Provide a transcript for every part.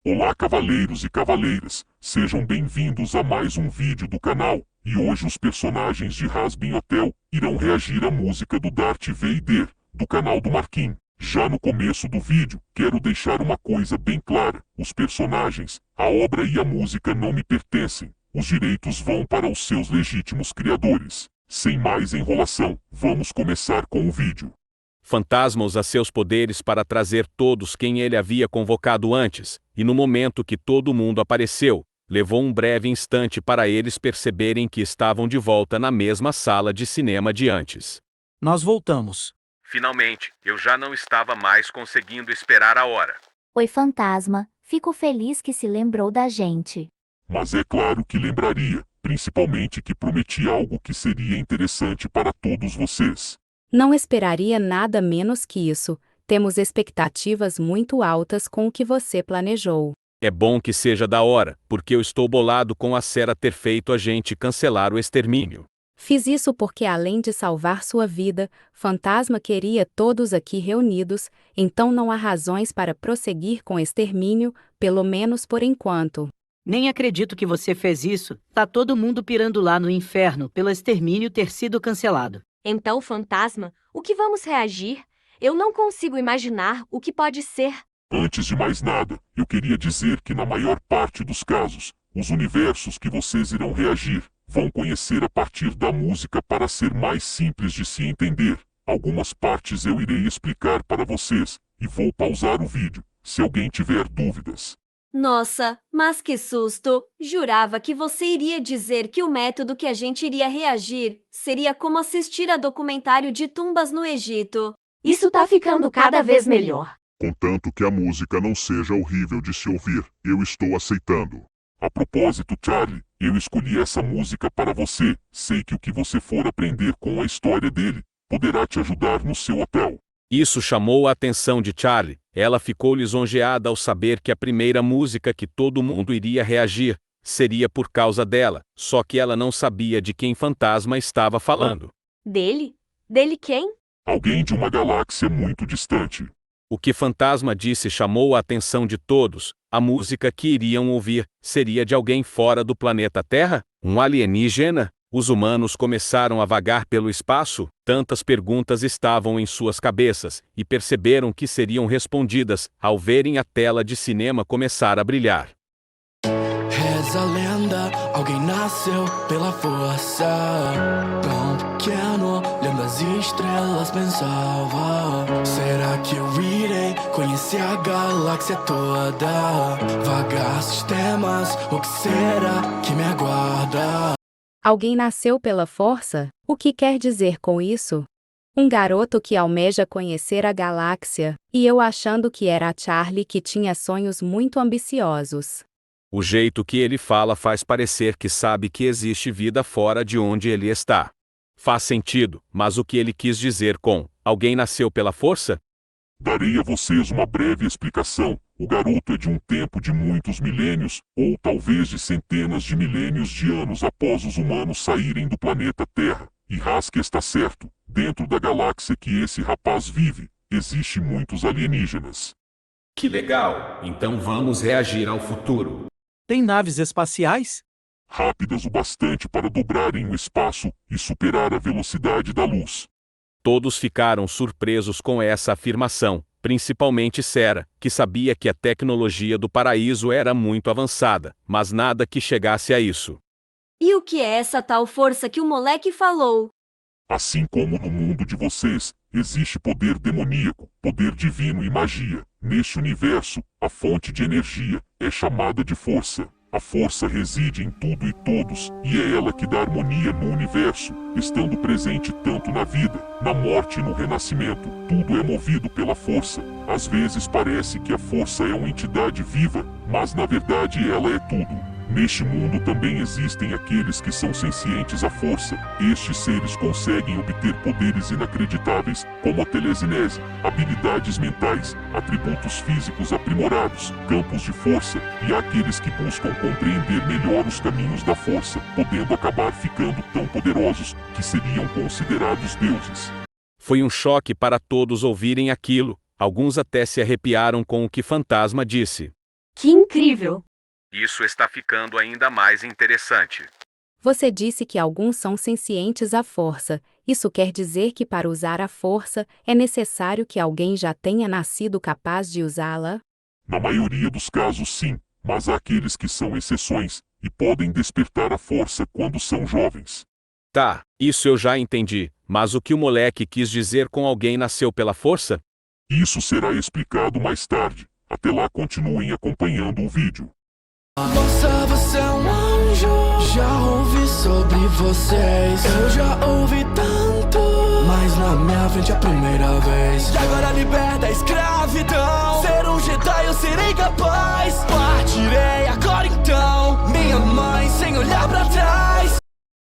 Olá cavaleiros e cavaleiras, sejam bem-vindos a mais um vídeo do canal, e hoje os personagens de Hazbin Hotel irão reagir à música do Darth Vader, do canal do Marquinhos. Já no começo do vídeo, quero deixar uma coisa bem clara, os personagens, a obra e a música não me pertencem, os direitos vão para os seus legítimos criadores. Sem mais enrolação, vamos começar com o vídeo. Fantasma usa seus poderes para trazer todos quem ele havia convocado antes, e no momento que todo mundo apareceu, levou um breve instante para eles perceberem que estavam de volta na mesma sala de cinema de antes. Nós voltamos. Finalmente, eu já não estava mais conseguindo esperar a hora. Oi, fantasma, fico feliz que se lembrou da gente. Mas é claro que lembraria, principalmente que prometi algo que seria interessante para todos vocês. Não esperaria nada menos que isso. Temos expectativas muito altas com o que você planejou. É bom que seja da hora, porque eu estou bolado com a Sera ter feito a gente cancelar o extermínio. Fiz isso porque, além de salvar sua vida, Fantasma queria todos aqui reunidos, então não há razões para prosseguir com o extermínio, pelo menos por enquanto. Nem acredito que você fez isso. Tá todo mundo pirando lá no inferno pelo extermínio ter sido cancelado. Então, fantasma, o que vamos reagir? Eu não consigo imaginar o que pode ser. Antes de mais nada, eu queria dizer que na maior parte dos casos, os universos que vocês irão reagir, vão conhecer a partir da música para ser mais simples de se entender. Algumas partes eu irei explicar para vocês, e vou pausar o vídeo, se alguém tiver dúvidas. Nossa, mas que susto! Jurava que você iria dizer que o método que a gente iria reagir seria como assistir a documentário de tumbas no Egito. Isso tá ficando cada vez melhor. Contanto que a música não seja horrível de se ouvir, eu estou aceitando. A propósito, Charlie, eu escolhi essa música para você. Sei que o que você for aprender com a história dele poderá te ajudar no seu hotel. Isso chamou a atenção de Charlie. Ela ficou lisonjeada ao saber que a primeira música que todo mundo iria reagir seria por causa dela, só que ela não sabia de quem Fantasma estava falando. Dele? Dele quem? Alguém de uma galáxia muito distante. O que Fantasma disse chamou a atenção de todos. A música que iriam ouvir seria de alguém fora do planeta Terra? Um alienígena? Os humanos começaram a vagar pelo espaço, tantas perguntas estavam em suas cabeças, e perceberam que seriam respondidas ao verem a tela de cinema começar a brilhar. Reza a lenda, alguém nasceu pela força. Tão pequeno, olhando as estrelas pensava: será que eu irei conhecer a galáxia toda? Vagar sistemas, o que será que me aguarda? Alguém nasceu pela força? O que quer dizer com isso? Um garoto que almeja conhecer a galáxia, e eu achando que era a Charlie que tinha sonhos muito ambiciosos. O jeito que ele fala faz parecer que sabe que existe vida fora de onde ele está. Faz sentido, mas o que ele quis dizer com alguém nasceu pela força? Darei a vocês uma breve explicação. O garoto é de um tempo de muitos milênios, ou talvez de centenas de milênios de anos após os humanos saírem do planeta Terra. E Hask está certo, dentro da galáxia que esse rapaz vive, existe muitos alienígenas. Que legal! Então vamos reagir ao futuro. Tem naves espaciais? Rápidas o bastante para dobrarem o espaço e superar a velocidade da luz. Todos ficaram surpresos com essa afirmação, principalmente Sera, que sabia que a tecnologia do paraíso era muito avançada, mas nada que chegasse a isso. E o que é essa tal força que o moleque falou? Assim como no mundo de vocês, existe poder demoníaco, poder divino e magia. Neste universo, a fonte de energia é chamada de força. A força reside em tudo e todos, e é ela que dá harmonia no universo, estando presente tanto na vida, na morte e no renascimento. Tudo é movido pela força. Às vezes parece que a força é uma entidade viva, mas na verdade ela é tudo. Neste mundo também existem aqueles que são sencientes à força. Estes seres conseguem obter poderes inacreditáveis, como a telecinese, habilidades mentais, atributos físicos aprimorados, campos de força, e há aqueles que buscam compreender melhor os caminhos da força, podendo acabar ficando tão poderosos que seriam considerados deuses. Foi um choque para todos ouvirem aquilo. Alguns até se arrepiaram com o que Fantasma disse. Que incrível! Isso está ficando ainda mais interessante. Você disse que alguns são sencientes à força. Isso quer dizer que para usar a força, é necessário que alguém já tenha nascido capaz de usá-la? Na maioria dos casos, sim, mas há aqueles que são exceções e podem despertar a força quando são jovens. Tá, isso eu já entendi, mas o que o moleque quis dizer com alguém nasceu pela força? Isso será explicado mais tarde. Até lá, continuem acompanhando o vídeo. Moça, você é um anjo. Já ouvi sobre vocês. Eu já ouvi tanto, mas na minha frente é a primeira vez. E agora liberta a escravidão. Ser um Jedi eu serei capaz. Partirei agora então, minha mãe, sem olhar pra trás.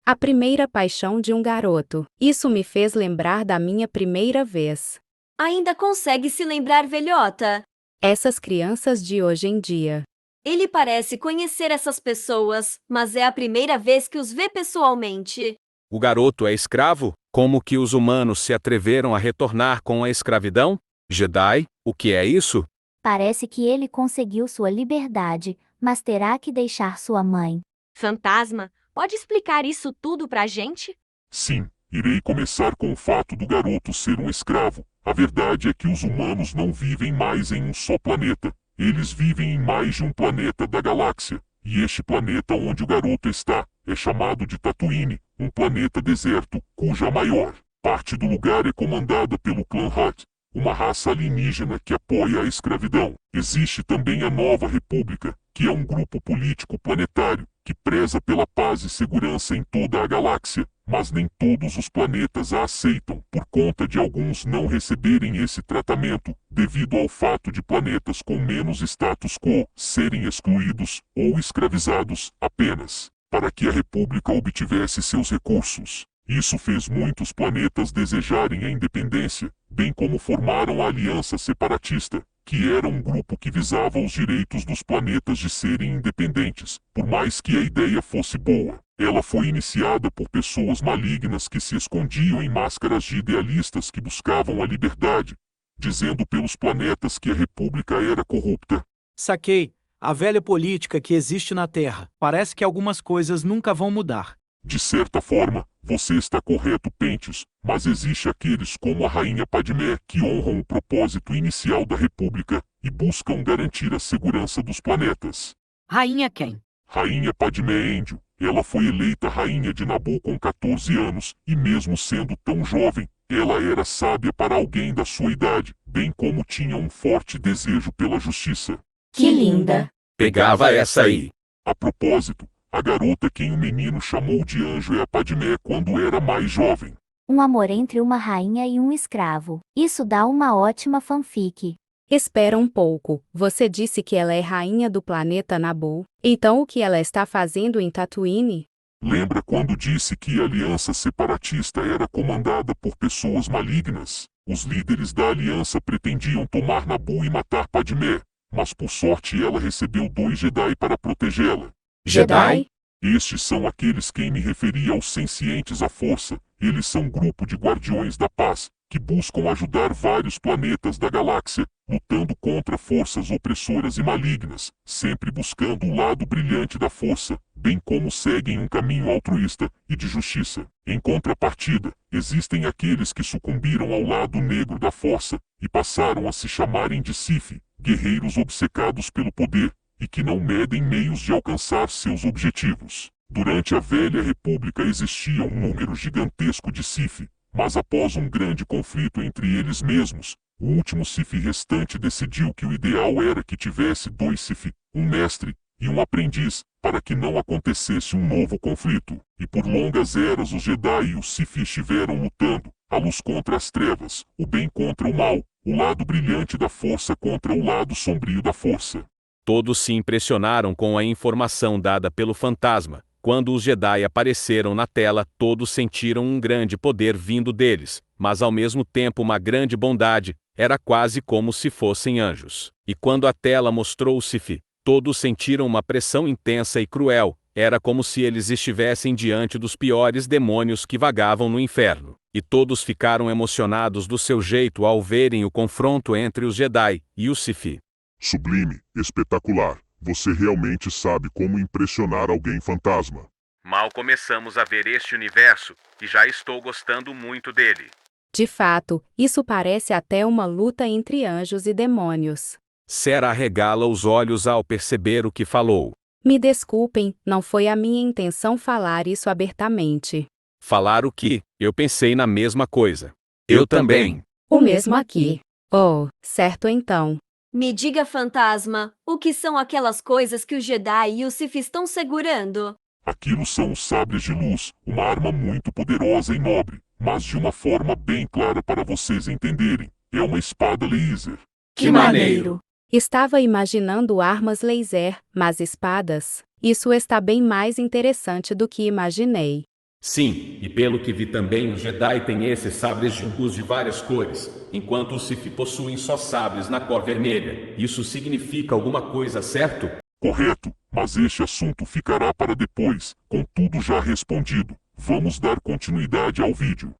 A primeira paixão de um garoto. Isso me fez lembrar da minha primeira vez. Ainda consegue se lembrar, velhota? Essas crianças de hoje em dia. Ele parece conhecer essas pessoas, mas é a primeira vez que os vê pessoalmente. O garoto é escravo? Como que os humanos se atreveram a retornar com a escravidão? Jedi, o que é isso? Parece que ele conseguiu sua liberdade, mas terá que deixar sua mãe. Fantasma, pode explicar isso tudo pra gente? Sim, irei começar com o fato do garoto ser um escravo. A verdade é que os humanos não vivem mais em um só planeta. Eles vivem em mais de um planeta da galáxia. E este planeta onde o garoto está é chamado de Tatooine, um planeta deserto, cuja maior parte do lugar é comandada pelo clã Hutt, uma raça alienígena que apoia a escravidão. Existe também a Nova República, que é um grupo político planetário que preza pela paz e segurança em toda a galáxia, mas nem todos os planetas a aceitam por conta de alguns não receberem esse tratamento, devido ao fato de planetas com menos status quo serem excluídos ou escravizados apenas para que a República obtivesse seus recursos. Isso fez muitos planetas desejarem a independência, bem como formaram a Aliança Separatista, que era um grupo que visava os direitos dos planetas de serem independentes, por mais que a ideia fosse boa. Ela foi iniciada por pessoas malignas que se escondiam em máscaras de idealistas que buscavam a liberdade, dizendo pelos planetas que a República era corrupta. Saquei. A velha política que existe na Terra. Parece que algumas coisas nunca vão mudar. De certa forma, você está correto, Pentious, mas existe aqueles como a Rainha Padmé que honram o propósito inicial da República e buscam garantir a segurança dos planetas. Rainha quem? Rainha Padmé Índio. Ela foi eleita rainha de Naboo com 14 anos e mesmo sendo tão jovem, ela era sábia para alguém da sua idade, bem como tinha um forte desejo pela justiça. Que linda! Pegava essa aí. A propósito, a garota quem o menino chamou de anjo é a Padmé quando era mais jovem. Um amor entre uma rainha e um escravo. Isso dá uma ótima fanfic. Espera um pouco, você disse que ela é rainha do planeta Naboo. Então o que ela está fazendo em Tatooine? Lembra quando disse que a Aliança Separatista era comandada por pessoas malignas? Os líderes da aliança pretendiam tomar Naboo e matar Padmé, mas por sorte ela recebeu 2 Jedi para protegê-la. Jedi? Estes são aqueles quem me referi aos sencientes à força. Eles são grupo de guardiões da paz, que buscam ajudar vários planetas da galáxia, lutando contra forças opressoras e malignas, sempre buscando o lado brilhante da força, bem como seguem um caminho altruísta e de justiça. Em contrapartida, existem aqueles que sucumbiram ao lado negro da força e passaram a se chamarem de Sith, guerreiros obcecados pelo poder, e que não medem meios de alcançar seus objetivos. Durante a Velha República existia um número gigantesco de Sith, mas após um grande conflito entre eles mesmos, o último Sith restante decidiu que o ideal era que tivesse 2 Sith, um mestre e um aprendiz, para que não acontecesse um novo conflito. E por longas eras os Jedi e os Sith estiveram lutando, a luz contra as trevas, o bem contra o mal, o lado brilhante da força contra o lado sombrio da força. Todos se impressionaram com a informação dada pelo fantasma. Quando os Jedi apareceram na tela, todos sentiram um grande poder vindo deles, mas ao mesmo tempo uma grande bondade, era quase como se fossem anjos. E quando a tela mostrou o Sith, todos sentiram uma pressão intensa e cruel, era como se eles estivessem diante dos piores demônios que vagavam no inferno. E todos ficaram emocionados do seu jeito ao verem o confronto entre os Jedi e os Sith. Sublime, espetacular. Você realmente sabe como impressionar alguém fantasma. Mal começamos a ver este universo, e já estou gostando muito dele. De fato, isso parece até uma luta entre anjos e demônios. Sarah arregala os olhos ao perceber o que falou. Me desculpem, não foi a minha intenção falar isso abertamente. Falar o que? Eu pensei na mesma coisa. Eu também. O mesmo aqui. Oh, certo então. Me diga, fantasma, o que são aquelas coisas que os Jedi e os Sith estão segurando? Aquilo são os sabres de luz, uma arma muito poderosa e nobre, mas de uma forma bem clara para vocês entenderem. É uma espada laser. Que maneiro! Estava imaginando armas laser, mas espadas. Isso está bem mais interessante do que imaginei. Sim, e pelo que vi também, os Jedi têm esses sabres de luz de várias cores, enquanto os Sith possuem só sabres na cor vermelha. Isso significa alguma coisa, certo? Correto, mas este assunto ficará para depois. Com tudo já respondido, vamos dar continuidade ao vídeo.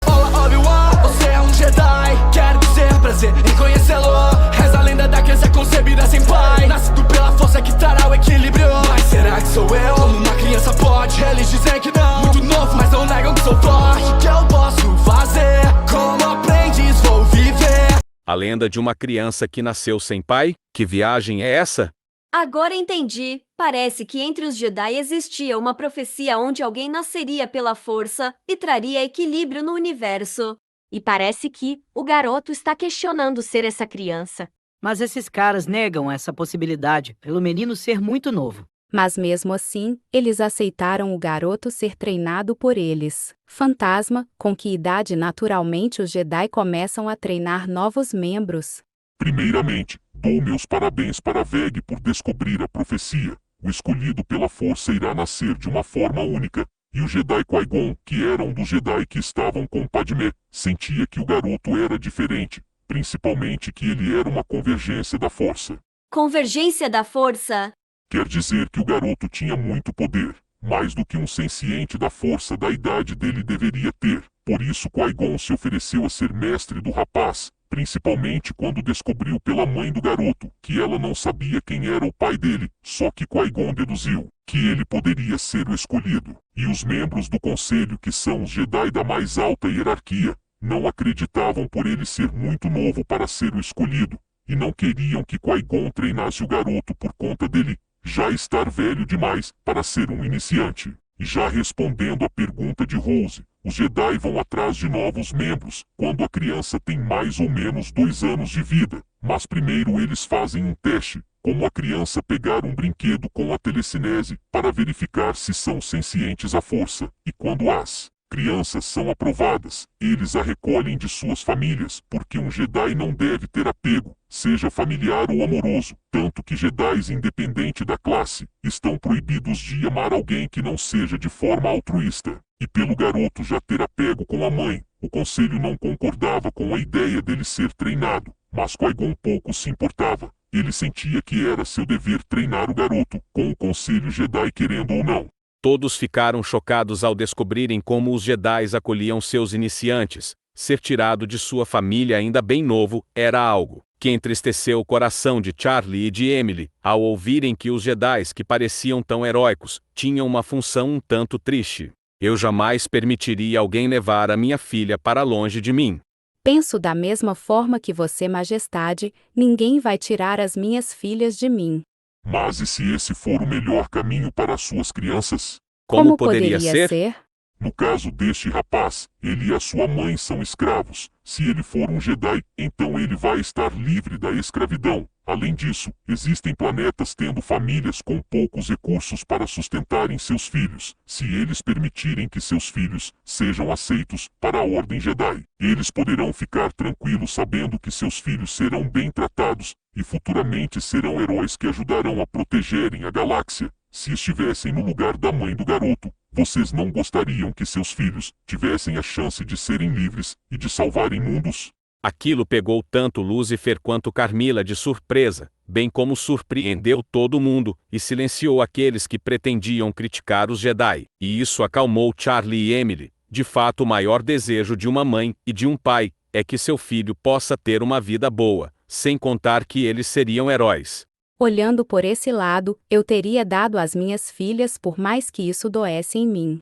Olá, Obi-Wan, você é um Jedi. Quero dizer prazer em conhecê-lo. Reza a lenda da criança concebida sem pai, nascido pela força que trará o equilíbrio. Mas será que sou eu? Como uma criança pode? Eles dizem que não. Muito novo, mas não negam que sou forte. O que eu posso fazer? Como aprendiz vou viver. A lenda de uma criança que nasceu sem pai? Que viagem é essa? Agora entendi. Parece que entre os Jedi existia uma profecia onde alguém nasceria pela força e traria equilíbrio no universo. E parece que o garoto está questionando ser essa criança. Mas esses caras negam essa possibilidade, pelo menino ser muito novo. Mas mesmo assim, eles aceitaram o garoto ser treinado por eles. Fantasma, com que idade naturalmente os Jedi começam a treinar novos membros? Primeiramente, dou meus parabéns para Veg por descobrir a profecia. O escolhido pela força irá nascer de uma forma única, e o Jedi Qui-Gon, que era um dos Jedi que estavam com Padmé, sentia que o garoto era diferente, principalmente que ele era uma convergência da força. Convergência da força? Quer dizer que o garoto tinha muito poder, mais do que um senciente da força da idade dele deveria ter. Por isso Qui-Gon se ofereceu a ser mestre do rapaz, principalmente quando descobriu pela mãe do garoto que ela não sabia quem era o pai dele, só que Qui-Gon deduziu que ele poderia ser o escolhido. E os membros do conselho, que são os Jedi da mais alta hierarquia, não acreditavam por ele ser muito novo para ser o escolhido, e não queriam que Qui-Gon treinasse o garoto por conta dele já estar velho demais para ser um iniciante. E já respondendo à pergunta de Rose, os Jedi vão atrás de novos membros quando a criança tem mais ou menos 2 anos de vida. Mas primeiro eles fazem um teste, como a criança pegar um brinquedo com a telecinese para verificar se são sencientes à força. E quando as crianças são aprovadas, eles a recolhem de suas famílias, porque um Jedi não deve ter apego, seja familiar ou amoroso, tanto que Jedis, independente da classe, estão proibidos de amar alguém que não seja de forma altruísta. E pelo garoto já ter apego com a mãe, o conselho não concordava com a ideia dele ser treinado, mas Qui-Gon pouco se importava. Ele sentia que era seu dever treinar o garoto, com o conselho Jedi querendo ou não. Todos ficaram chocados ao descobrirem como os Jedis acolhiam seus iniciantes. Ser tirado de sua família ainda bem novo era algo que entristeceu o coração de Charlie e de Emily, ao ouvirem que os Jedis que pareciam tão heróicos tinham uma função um tanto triste. Eu jamais permitiria alguém levar a minha filha para longe de mim. Penso da mesma forma que você, Majestade, ninguém vai tirar as minhas filhas de mim. Mas e se esse for o melhor caminho para as suas crianças? Como poderia ser? No caso deste rapaz, ele e a sua mãe são escravos. Se ele for um Jedi, então ele vai estar livre da escravidão. Além disso, existem planetas tendo famílias com poucos recursos para sustentarem seus filhos. Se eles permitirem que seus filhos sejam aceitos para a Ordem Jedi, eles poderão ficar tranquilos sabendo que seus filhos serão bem tratados e futuramente serão heróis que ajudarão a protegerem a galáxia. Se estivessem no lugar da mãe do garoto, vocês não gostariam que seus filhos tivessem a chance de serem livres e de salvarem mundos? Aquilo pegou tanto Lucifer quanto Carmilla de surpresa, bem como surpreendeu todo mundo, e silenciou aqueles que pretendiam criticar os Jedi. E isso acalmou Charlie e Emily. De fato, o maior desejo de uma mãe e de um pai é que seu filho possa ter uma vida boa, sem contar que eles seriam heróis. Olhando por esse lado, eu teria dado as minhas filhas por mais que isso doesse em mim.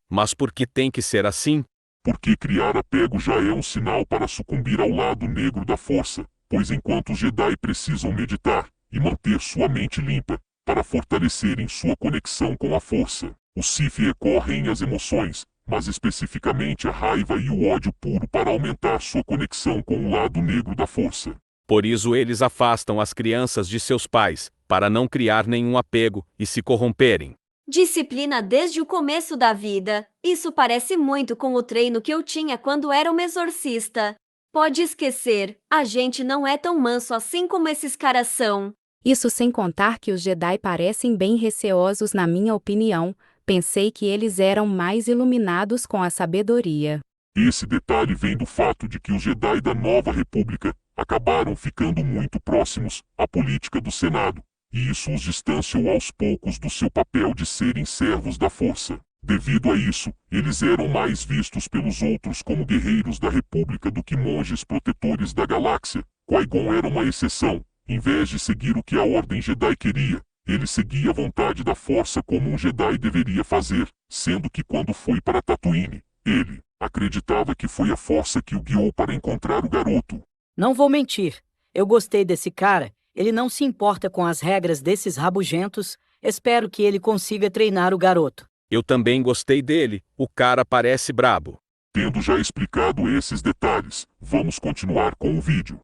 Mas por que tem que ser assim? Porque criar apego já é um sinal para sucumbir ao lado negro da força, pois enquanto os Jedi precisam meditar e manter sua mente limpa para fortalecerem sua conexão com a força, os Sith recorrem às emoções, mas especificamente a raiva e o ódio puro para aumentar sua conexão com o lado negro da força. Por isso eles afastam as crianças de seus pais, para não criar nenhum apego e se corromperem. Disciplina desde o começo da vida. Isso parece muito com o treino que eu tinha quando era um exorcista. Pode esquecer, a gente não é tão manso assim como esses caras são. Isso sem contar que os Jedi parecem bem receosos na minha opinião. Pensei que eles eram mais iluminados com a sabedoria. Esse detalhe vem do fato de que os Jedi da Nova República acabaram ficando muito próximos à política do Senado, e isso os distanciou aos poucos do seu papel de serem servos da força. Devido a isso, eles eram mais vistos pelos outros como guerreiros da República do que monges protetores da galáxia. Qui-Gon era uma exceção. Em vez de seguir o que a Ordem Jedi queria, ele seguia a vontade da força como um Jedi deveria fazer, sendo que quando foi para Tatooine, ele acreditava que foi a força que o guiou para encontrar o garoto. Não vou mentir, eu gostei desse cara, ele não se importa com as regras desses rabugentos, espero que ele consiga treinar o garoto. Eu também gostei dele, o cara parece brabo. Tendo já explicado esses detalhes, vamos continuar com o vídeo.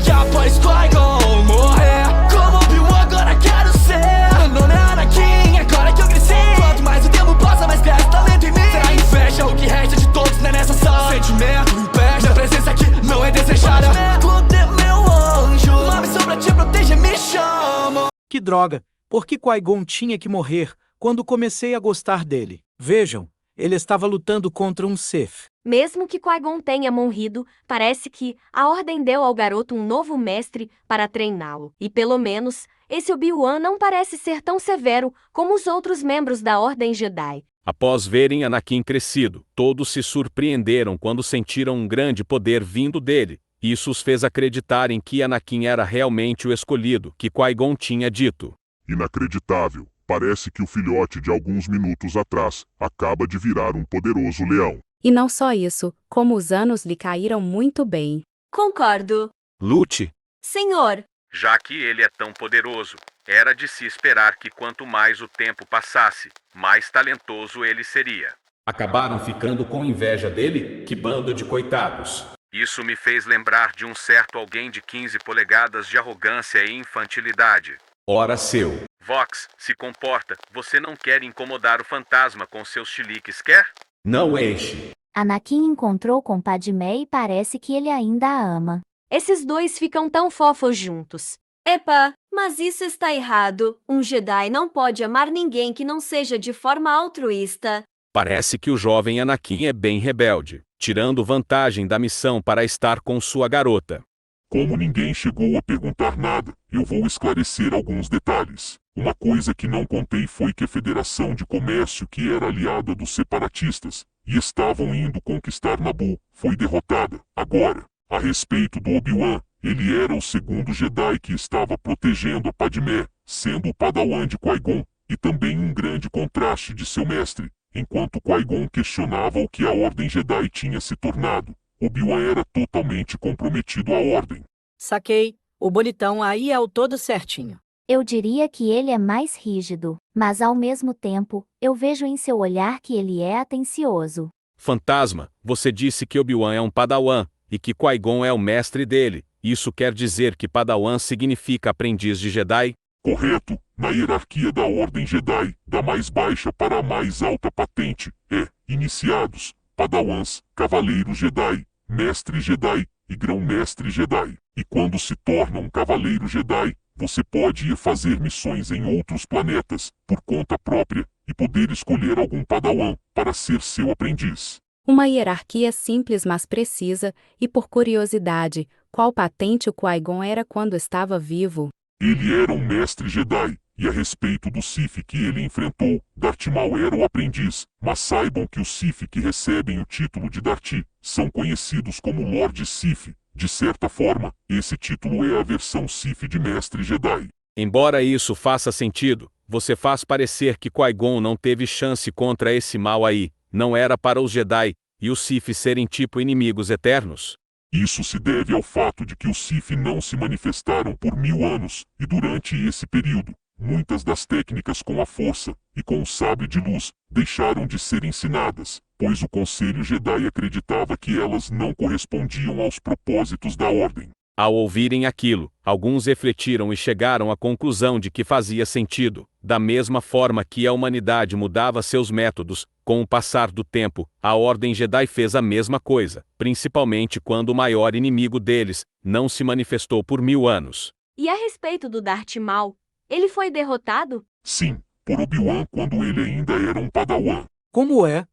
Que após Qui-Gon morrer, como Obi-Wan agora quero ser. Não é Anakin, agora que eu cresci. Quanto mais o tempo passa, mais cresce talento em mim. Será inveja o que resta de todos, né, nessa sala. Sentimento impede, a presença aqui não é desejada. Tudo é meu anjo, uma missão pra te proteger, me chama. Que droga, por que Qui-Gon tinha que morrer quando comecei a gostar dele? Vejam, ele estava lutando contra um Sith. Mesmo que Qui-Gon tenha morrido, parece que a Ordem deu ao garoto um novo mestre para treiná-lo. E pelo menos, esse Obi-Wan não parece ser tão severo como os outros membros da Ordem Jedi. Após verem Anakin crescido, todos se surpreenderam quando sentiram um grande poder vindo dele. Isso os fez acreditarem que Anakin era realmente o escolhido que Qui-Gon tinha dito. Inacreditável. Parece que o filhote de alguns minutos atrás acaba de virar um poderoso leão. E não só isso, como os anos lhe caíram muito bem. Concordo. Lute. Senhor, Já que ele é tão poderoso, era de se esperar que quanto mais o tempo passasse, mais talentoso ele seria. Acabaram ficando com inveja dele? Que bando de coitados. Isso me fez lembrar de um certo alguém de 15 polegadas de arrogância e infantilidade. Ora seu. Vox, se comporta, você não quer incomodar o fantasma com seus chiliques, quer? Não enche. Anakin encontrou com Padmé e parece que ele ainda a ama. Esses dois ficam tão fofos juntos. epa, mas isso está errado. Um Jedi não pode amar ninguém que não seja de forma altruísta. Parece que o jovem Anakin é bem rebelde, tirando vantagem da missão para estar com sua garota. Como ninguém chegou a perguntar nada, eu vou esclarecer alguns detalhes. Uma coisa que não contei foi que a Federação de Comércio, que era aliada dos separatistas, e estavam indo conquistar Naboo, foi derrotada. Agora, a respeito do Obi-Wan, ele era o segundo Jedi que estava protegendo a Padmé, sendo o padawan de Qui-Gon, e também um grande contraste de seu mestre. Enquanto Qui-Gon questionava o que a Ordem Jedi tinha se tornado, Obi-Wan era totalmente comprometido à Ordem. Saquei, o bonitão aí é o todo certinho. Eu diria que ele é mais rígido, mas ao mesmo tempo, eu vejo em seu olhar que ele é atencioso. Fantasma, você disse que Obi-Wan é um padawan, e que Qui-Gon é o mestre dele. Isso quer dizer que padawan significa aprendiz de Jedi? Correto, na hierarquia da Ordem Jedi, da mais baixa para a mais alta patente, é iniciados, padawans, cavaleiros Jedi, mestre Jedi e grão-mestre Jedi. E quando se torna um cavaleiro Jedi, você pode ir fazer missões em outros planetas, por conta própria, e poder escolher algum padawan para ser seu aprendiz. Uma hierarquia simples mas precisa, e por curiosidade, qual patente o Qui-Gon era quando estava vivo? Ele era um mestre Jedi, e a respeito do Sith que ele enfrentou, Darth Maul era o aprendiz, mas saibam que os Sith que recebem o título de Darth são conhecidos como Lord Sith. De certa forma, esse título é a versão Sith de mestre Jedi. Embora isso faça sentido, você faz parecer que Qui-Gon não teve chance contra esse mal aí, não era para os Jedi e os Sith serem tipo inimigos eternos? Isso se deve ao fato de que os Sith não se manifestaram por 1000 anos, e durante esse período, muitas das técnicas com a força e com o sabre de luz deixaram de ser ensinadas, pois o Conselho Jedi acreditava que elas não correspondiam aos propósitos da Ordem. Ao ouvirem aquilo, alguns refletiram e chegaram à conclusão de que fazia sentido. Da mesma forma que a humanidade mudava seus métodos, com o passar do tempo, a Ordem Jedi fez a mesma coisa, principalmente quando o maior inimigo deles não se manifestou por 1000 anos. E a respeito do Darth Maul, ele foi derrotado? Sim, por Obi-Wan quando ele ainda era um Padawan. Como é?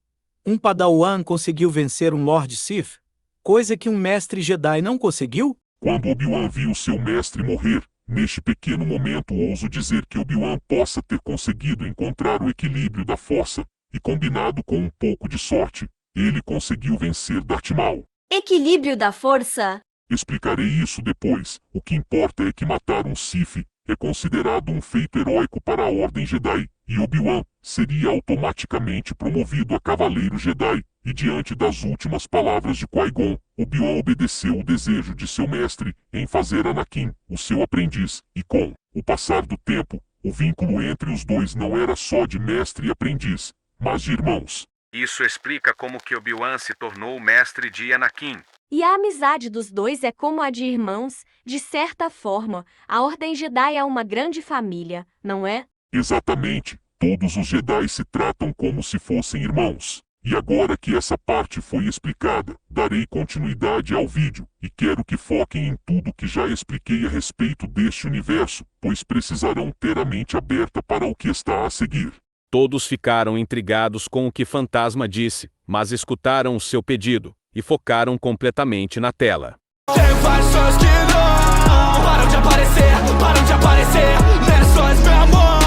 Um Padawan conseguiu vencer um Lord Sith? Coisa que um mestre Jedi não conseguiu? Quando Obi-Wan viu seu mestre morrer, neste pequeno momento ouso dizer que Obi-Wan possa ter conseguido encontrar o equilíbrio da força, e combinado com um pouco de sorte, ele conseguiu vencer Darth Maul. Equilíbrio da força? Explicarei isso depois. O que importa é que matar um Sith é considerado um feito heróico para a Ordem Jedi, e Obi-Wan seria automaticamente promovido a Cavaleiro Jedi, e diante das últimas palavras de Qui-Gon, Obi-Wan obedeceu o desejo de seu mestre em fazer Anakin o seu aprendiz, e com o passar do tempo, o vínculo entre os dois não era só de mestre e aprendiz, mas de irmãos. Isso explica como que Obi-Wan se tornou o mestre de Anakin. E a amizade dos dois é como a de irmãos, de certa forma, a Ordem Jedi é uma grande família, não é? Exatamente, todos os Jedi se tratam como se fossem irmãos. E agora que essa parte foi explicada, darei continuidade ao vídeo, e quero que foquem em tudo que já expliquei a respeito deste universo, pois precisarão ter a mente aberta para o que está a seguir. Todos ficaram intrigados com o que Fantasma disse, mas escutaram o seu pedido, e focaram completamente na tela. Tem vários sonhos que não param de aparecer, menções, meu amor.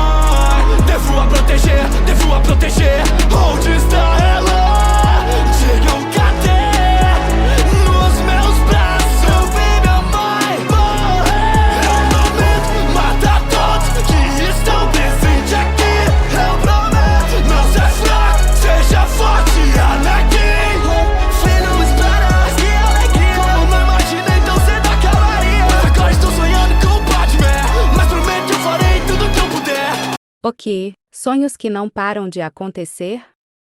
Devo a proteger. Onde está ela? Digam cadê? Nos meus braços eu vi minha mãe morrer. Eu prometo matar todos que estão presentes aqui. Eu prometo não ser fraco, seja forte, Anakin. Filho, espera, que alegria. Como não imaginei tão cedo acabaria. Agora estou sonhando com o Batman, mas prometo eu farei tudo que eu puder. O que? Sonhos que não param de acontecer?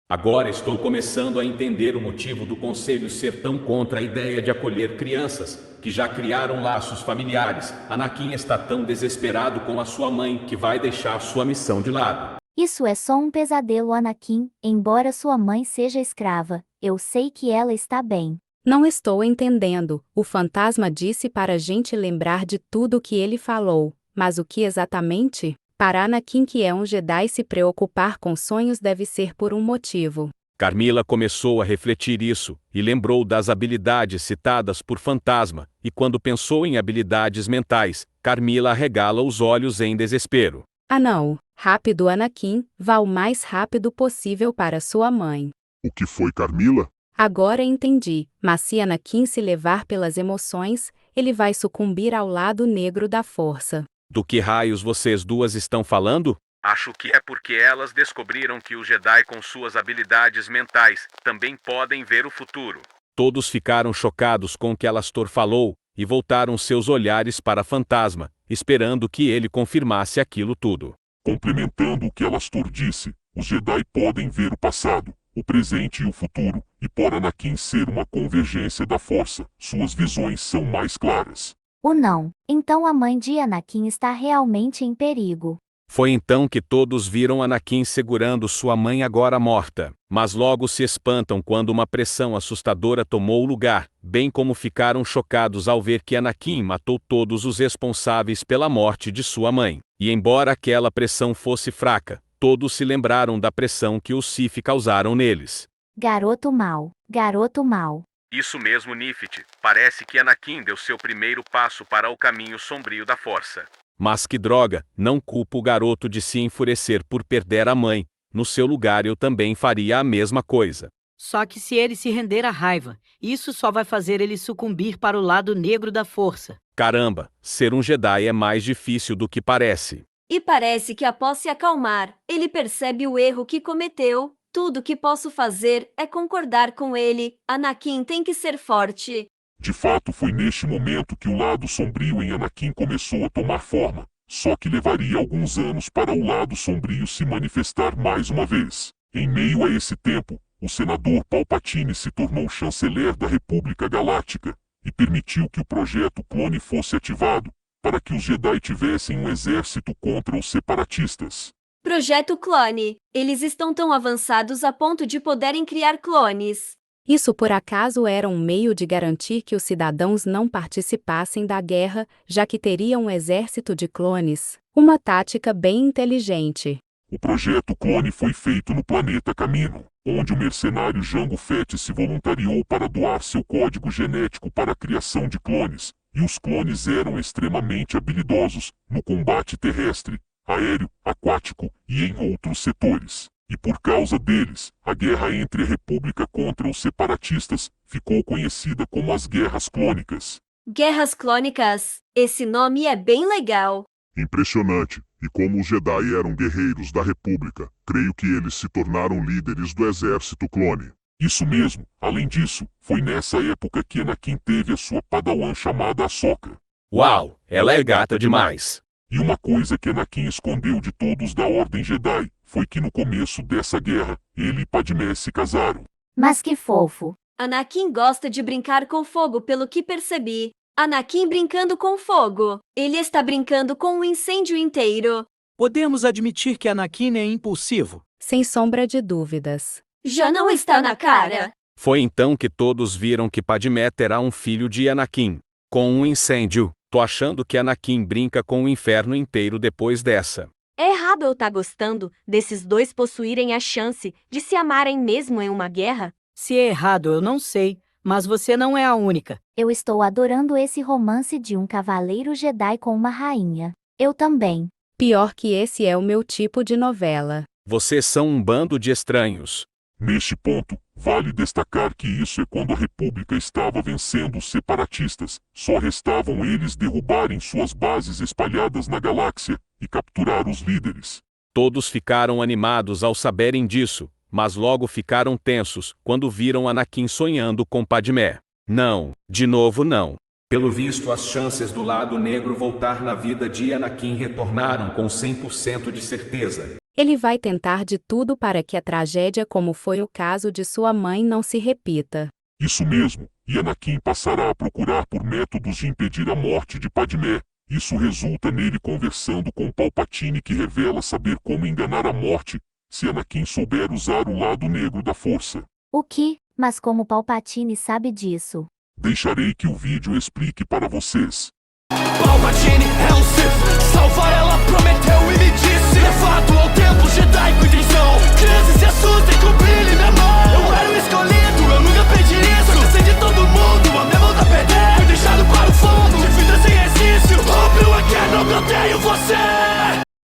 Agora estou começando a entender o motivo do Conselho ser tão contra a ideia de acolher crianças, que já criaram laços familiares. Anakin está tão desesperado com a sua mãe que vai deixar sua missão de lado. Isso é só um pesadelo, Anakin. Embora sua mãe seja escrava, eu sei que ela está bem. Não estou entendendo. O fantasma disse para a gente lembrar de tudo o que ele falou, mas o que exatamente? Para Anakin, que é um Jedi, se preocupar com sonhos deve ser por um motivo. Carmila começou a refletir isso, e lembrou das habilidades citadas por Fantasma, e quando pensou em habilidades mentais, Carmila arregala os olhos em desespero. Ah não! Rápido, Anakin, vá o mais rápido possível para sua mãe. O que foi, Carmila? Agora entendi, mas se Anakin se levar pelas emoções, ele vai sucumbir ao lado negro da força. Do que raios vocês duas estão falando? Acho que é porque elas descobriram que os Jedi com suas habilidades mentais também podem ver o futuro. Todos ficaram chocados com o que Alastor falou, e voltaram seus olhares para Fantasma, esperando que ele confirmasse aquilo tudo. Complementando o que Alastor disse, os Jedi podem ver o passado, o presente e o futuro, e por Anakin ser uma convergência da força, suas visões são mais claras. Ou não, então a mãe de Anakin está realmente em perigo. Foi então que todos viram Anakin segurando sua mãe agora morta, mas logo se espantam quando uma pressão assustadora tomou o lugar, bem como ficaram chocados ao ver que Anakin matou todos os responsáveis pela morte de sua mãe. E embora aquela pressão fosse fraca, todos se lembraram da pressão que os Sith causaram neles. Garoto mau, garoto mau. Isso mesmo, Nifit. Parece que Anakin deu seu primeiro passo para o caminho sombrio da força. Mas que droga, não culpo o garoto de se enfurecer por perder a mãe. No seu lugar eu também faria a mesma coisa. Só que se ele se render à raiva, isso só vai fazer ele sucumbir para o lado negro da força. Caramba, ser um Jedi é mais difícil do que parece. E parece que após se acalmar, ele percebe o erro que cometeu. Tudo que posso fazer é concordar com ele. Anakin tem que ser forte. De fato, foi neste momento que o lado sombrio em Anakin começou a tomar forma. Só que levaria alguns anos para o lado sombrio se manifestar mais uma vez. Em meio a esse tempo, o senador Palpatine se tornou chanceler da República Galáctica e permitiu que o projeto clone fosse ativado, para que os Jedi tivessem um exército contra os separatistas. Projeto Clone. Eles estão tão avançados a ponto de poderem criar clones. Isso por acaso era um meio de garantir que os cidadãos não participassem da guerra, já que teria um exército de clones. Uma tática bem inteligente. O projeto Clone foi feito no planeta Camino, onde o mercenário Jango Fett se voluntariou para doar seu código genético para a criação de clones, e os clones eram extremamente habilidosos no combate terrestre, aéreo, aquático e em outros setores. E por causa deles, a guerra entre a República contra os separatistas ficou conhecida como as Guerras Clônicas. Guerras Clônicas. Esse nome é bem legal. Impressionante, e como os Jedi eram guerreiros da República, creio que eles se tornaram líderes do exército clone. Isso mesmo, além disso, foi nessa época que Anakin teve a sua padawan chamada Ahsoka. Uau, ela é gata demais. E uma coisa que Anakin escondeu de todos da Ordem Jedi, foi que no começo dessa guerra, ele e Padmé se casaram. Mas que fofo. Anakin gosta de brincar com fogo pelo que percebi. Anakin brincando com fogo. Ele está brincando com o incêndio inteiro. Podemos admitir que Anakin é impulsivo. Sem sombra de dúvidas. Já não está na cara. Foi então que todos viram que Padmé terá um filho de Anakin. Com um incêndio. Tô achando que Anakin brinca com o inferno inteiro depois dessa. É errado eu tá gostando desses dois possuírem a chance de se amarem mesmo em uma guerra? Se é errado, eu não sei, mas você não é a única. Eu estou adorando esse romance de um cavaleiro Jedi com uma rainha. Eu também. Pior que esse é o meu tipo de novela. Vocês são um bando de estranhos. Neste ponto, vale destacar que isso é quando a República estava vencendo os separatistas. Só restavam eles derrubarem suas bases espalhadas na galáxia e capturar os líderes. Todos ficaram animados ao saberem disso, mas logo ficaram tensos quando viram Anakin sonhando com Padmé. Não, de novo não. Pelo visto, as chances do lado negro voltar na vida de Anakin retornaram com 100% de certeza. Ele vai tentar de tudo para que a tragédia, como foi o caso de sua mãe, não se repita. Isso mesmo, e Anakin passará a procurar por métodos de impedir a morte de Padmé. Isso resulta nele conversando com Palpatine, que revela saber como enganar a morte, se Anakin souber usar o lado negro da força. O que? Mas como Palpatine sabe disso? Deixarei que o vídeo explique para vocês. Palpatine é um Sith, salvar ela prometeu e me disse: levado ao templo Jedi com intenção. Crianças se assustem com brilho em minha mão. Eu era o escolhido, eu nunca pedi isso. Eu cansei de todo mundo, a minha mão tá perdendo. Fui deixado para o fundo, de vida sem exercício. Obi-Wan, eu odeio você.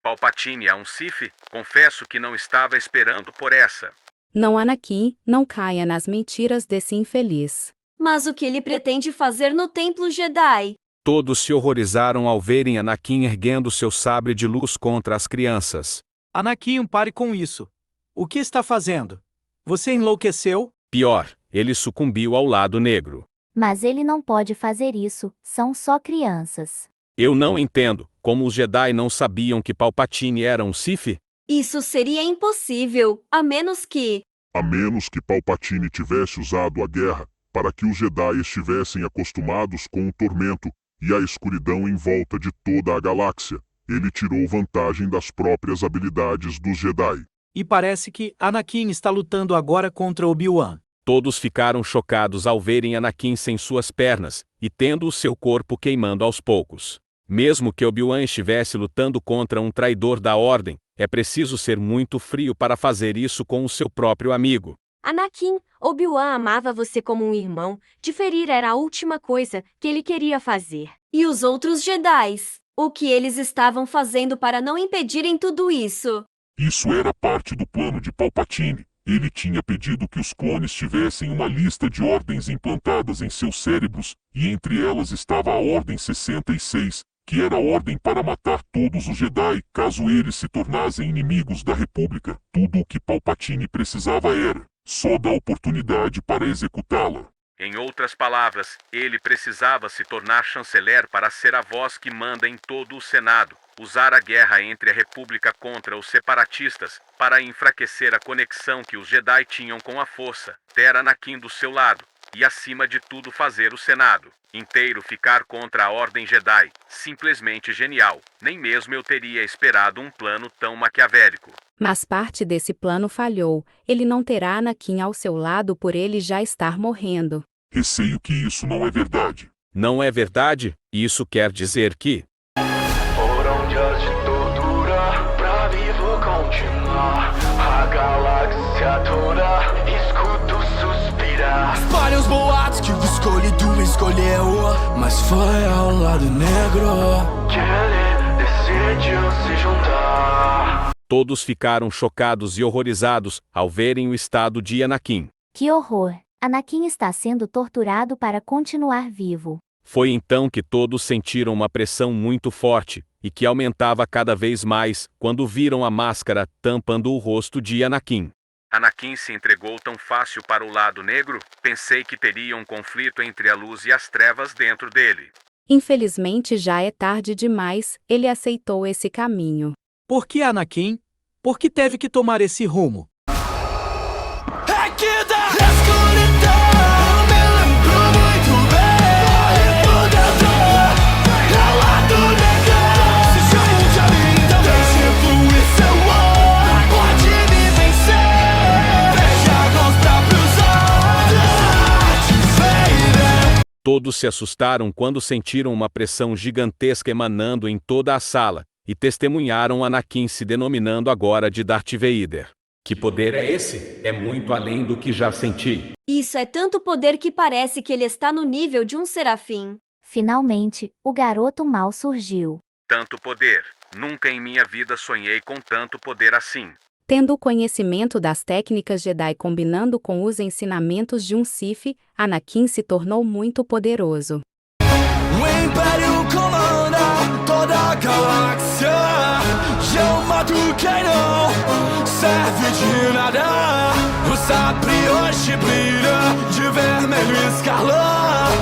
Palpatine é um Sith? Confesso que não estava esperando por essa. Não, Anakin, não caia nas mentiras desse infeliz. Mas o que ele pretende fazer no Templo Jedi? Todos se horrorizaram ao verem Anakin erguendo seu sabre de luz contra as crianças. Anakin, pare com isso. O que está fazendo? Você enlouqueceu? Pior, ele sucumbiu ao lado negro. Mas ele não pode fazer isso, são só crianças. Eu não entendo como os Jedi não sabiam que Palpatine era um Sith? Isso seria impossível, a menos que Palpatine tivesse usado a guerra para que os Jedi estivessem acostumados com o tormento e a escuridão em volta de toda a galáxia. Ele tirou vantagem das próprias habilidades dos Jedi. E parece que Anakin está lutando agora contra Obi-Wan. Todos ficaram chocados ao verem Anakin sem suas pernas e tendo o seu corpo queimando aos poucos. Mesmo que Obi-Wan estivesse lutando contra um traidor da Ordem, é preciso ser muito frio para fazer isso com o seu próprio amigo. Anakin, Obi-Wan amava você como um irmão. Diferir era a última coisa que ele queria fazer. E os outros Jedis? O que eles estavam fazendo para não impedirem tudo isso? Isso era parte do plano de Palpatine. Ele tinha pedido que os clones tivessem uma lista de ordens implantadas em seus cérebros, e entre elas estava a Ordem 66, que era a ordem para matar todos os Jedi caso eles se tornassem inimigos da República. Tudo o que Palpatine precisava era só dar oportunidade para executá-la. Em outras palavras, ele precisava se tornar chanceler para ser a voz que manda em todo o Senado, usar a guerra entre a República contra os separatistas, para enfraquecer a conexão que os Jedi tinham com a Força, ter Anakin do seu lado, e acima de tudo fazer o Senado inteiro ficar contra a Ordem Jedi. Simplesmente genial. Nem mesmo eu teria esperado um plano tão maquiavélico. Mas parte desse plano falhou. Ele não terá Anakin ao seu lado por ele já estar morrendo. Receio que isso não é verdade. Não é verdade? Isso quer dizer que... Foram dias de tortura pra vivo continuar. A galáxia toda escuto suspirar. Espalha os boatos que o escolhido escolheu, mas foi ao lado negro que ele decidiu se juntar. Todos ficaram chocados e horrorizados ao verem o estado de Anakin. Que horror! Anakin está sendo torturado para continuar vivo. Foi então que todos sentiram uma pressão muito forte, e que aumentava cada vez mais, quando viram a máscara tampando o rosto de Anakin. Anakin se entregou tão fácil para o lado negro? Pensei que teria um conflito entre a luz e as trevas dentro dele. Infelizmente já é tarde demais, ele aceitou esse caminho. Por que Anakin? Por que teve que tomar esse rumo? É que da escuridão me lembro muito bem. Ao lado negro, se junte a mim também. Se fluir seu olho, pode me vencer. Veja com os próprios olhos, Vader. Todos se assustaram quando sentiram uma pressão gigantesca emanando em toda a sala, e testemunharam Anakin se denominando agora de Darth Vader. Que poder é esse? É muito além do que já senti. Isso é tanto poder que parece que ele está no nível de um serafim. Finalmente, o garoto mal surgiu. Tanto poder. Nunca em minha vida sonhei com tanto poder assim. Tendo o conhecimento das técnicas Jedi combinando com os ensinamentos de um Sith, Anakin se tornou muito poderoso. O Império comanda toda a galáxia. Eu mato quem não serve de nada. O sabre hoje brilha de vermelho e escarlate.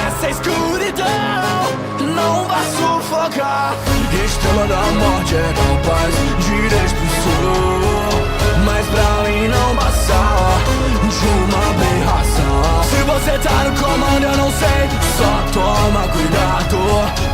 Essa escuridão não vai sufocar. Estrela da morte é capaz de destruir, mas pra mim não passa de uma aberração. Se você tá no comando eu não sei, só toma cuidado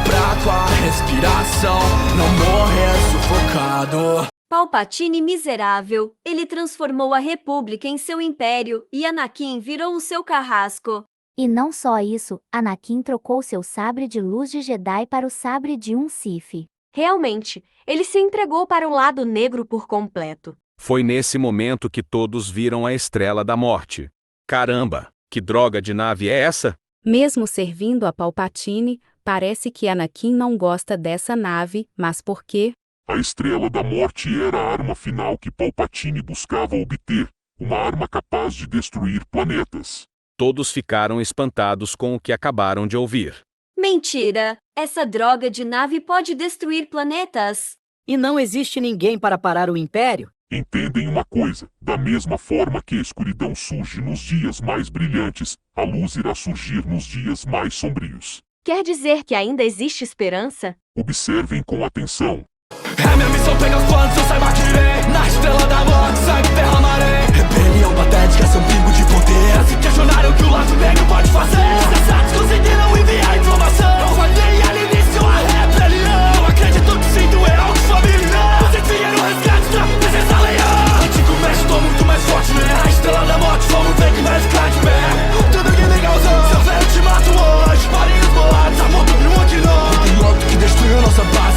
pra com a respiração não morrer sufocado. Palpatine miserável, ele transformou a República em seu império e Anakin virou o seu carrasco. E não só isso, Anakin trocou seu sabre de luz de Jedi para o sabre de um Sith. Realmente, ele se entregou para o lado negro por completo. Foi nesse momento que todos viram a Estrela da Morte. Caramba, que droga de nave é essa? Mesmo servindo a Palpatine, parece que Anakin não gosta dessa nave, mas por quê? A Estrela da Morte era a arma final que Palpatine buscava obter, uma arma capaz de destruir planetas. Todos ficaram espantados com o que acabaram de ouvir. Mentira! Essa droga de nave pode destruir planetas. E não existe ninguém para parar o Império? Entendem uma coisa, da mesma forma que a escuridão surge nos dias mais brilhantes, a luz irá surgir nos dias mais sombrios. Quer dizer que ainda existe esperança? Observem com atenção. É minha missão pegar os planos, eu saiba que irei. Na Estrela da Morte, sangue derramarei. Rebelião patética, seu pingo de poder. Se questionaram o que o lado negro pode fazer. Os assatos conseguiram enviar informação. Eu falhei ali início a rebelião. Eu acredito que sim, é algo familiar. Vocês vieram resgate da princesa Leia. Antigo mestre, tô muito mais forte, né? A Estrela da Morte, vamos ver que vai ficar de pé. Tudo que me causou, seu velho te mato hoje. Parem os boatos, amor, tudo aqui não. Tem outro que destruiu nossa base.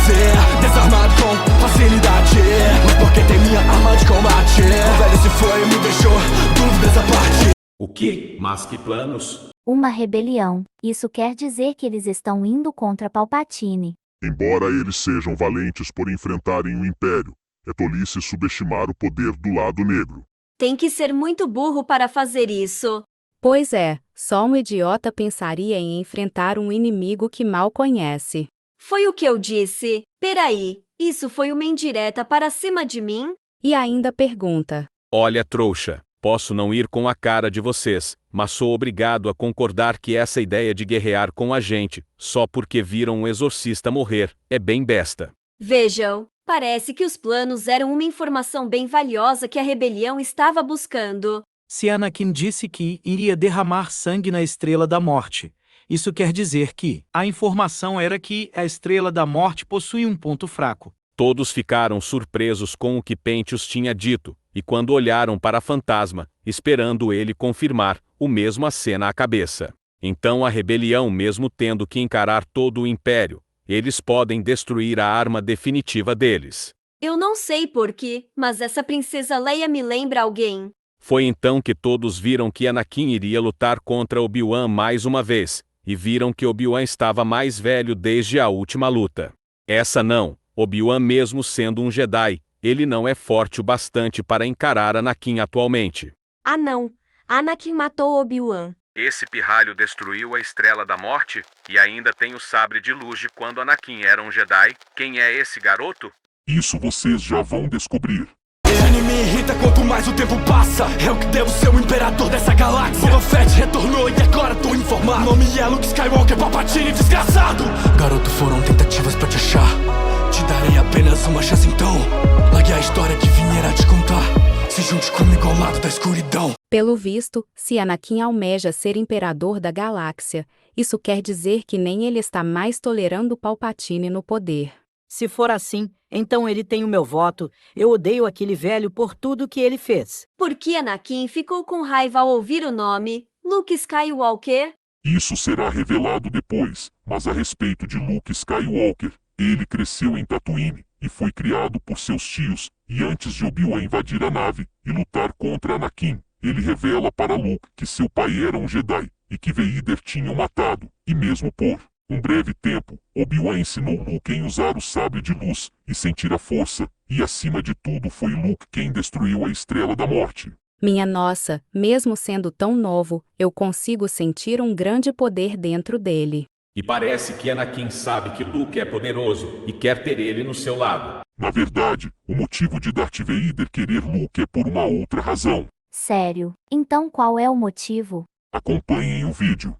Desarmado com facilidade, mas porque tem minha arma de combate. O velho se foi e me deixou dúvidas à parte. O que? Mas que planos? Uma rebelião. Isso quer dizer que eles estão indo contra Palpatine. Embora eles sejam valentes por enfrentarem o Império, é tolice subestimar o poder do lado negro. Tem que ser muito burro para fazer isso. Pois é, só um idiota pensaria em enfrentar um inimigo que mal conhece. Foi o que eu disse. Peraí, isso foi uma indireta para cima de mim? E ainda pergunta: Olha, trouxa, posso não ir com a cara de vocês, mas sou obrigado a concordar que essa ideia de guerrear com a gente, só porque viram um exorcista morrer, é bem besta. Vejam, parece que os planos eram uma informação bem valiosa que a rebelião estava buscando. Se Anakin disse que iria derramar sangue na Estrela da Morte, isso quer dizer que a informação era que a Estrela da Morte possui um ponto fraco. Todos ficaram surpresos com o que Pentius tinha dito, e quando olharam para Fantasma, esperando ele confirmar, o mesmo acena a cabeça. Então a rebelião, mesmo tendo que encarar todo o Império, eles podem destruir a arma definitiva deles. Eu não sei porquê, mas essa princesa Leia me lembra alguém. Foi então que todos viram que Anakin iria lutar contra Obi-Wan mais uma vez, e viram que Obi-Wan estava mais velho desde a última luta. Essa não, Obi-Wan mesmo sendo um Jedi, ele não é forte o bastante para encarar Anakin atualmente. Ah não, Anakin matou Obi-Wan. Esse pirralho destruiu a Estrela da Morte, e ainda tem o sabre de luz de quando Anakin era um Jedi. Quem é esse garoto? Isso vocês já vão descobrir. Ele me irrita quanto mais o tempo passa. Eu que devo ser o imperador dessa galáxia. Boba Fett retornou e agora tô informado. Nome é Luke Skywalker, Palpatine, desgraçado. Garoto, foram tentativas pra te achar. Te darei apenas uma chance então. Largue a história que vim era te contar. Se junte comigo ao lado da escuridão. Pelo visto, se Anakin almeja ser imperador da galáxia, isso quer dizer que nem ele está mais tolerando Palpatine no poder. Se for assim, então ele tem o meu voto. Eu odeio aquele velho por tudo que ele fez. Por que Anakin ficou com raiva ao ouvir o nome Luke Skywalker? Isso será revelado depois, mas a respeito de Luke Skywalker, ele cresceu em Tatooine e foi criado por seus tios, e antes de Obi-Wan invadir a nave e lutar contra Anakin, ele revela para Luke que seu pai era um Jedi e que Vader tinha o matado, e mesmo por um breve tempo, Obi-Wan ensinou Luke em usar o sabre de luz e sentir a força, e acima de tudo foi Luke quem destruiu a Estrela da Morte. Minha nossa, mesmo sendo tão novo, eu consigo sentir um grande poder dentro dele. E parece que Anakin sabe que Luke é poderoso e quer ter ele no seu lado. Na verdade, o motivo de Darth Vader querer Luke é por uma outra razão. Sério? Então qual é o motivo? Acompanhem o vídeo.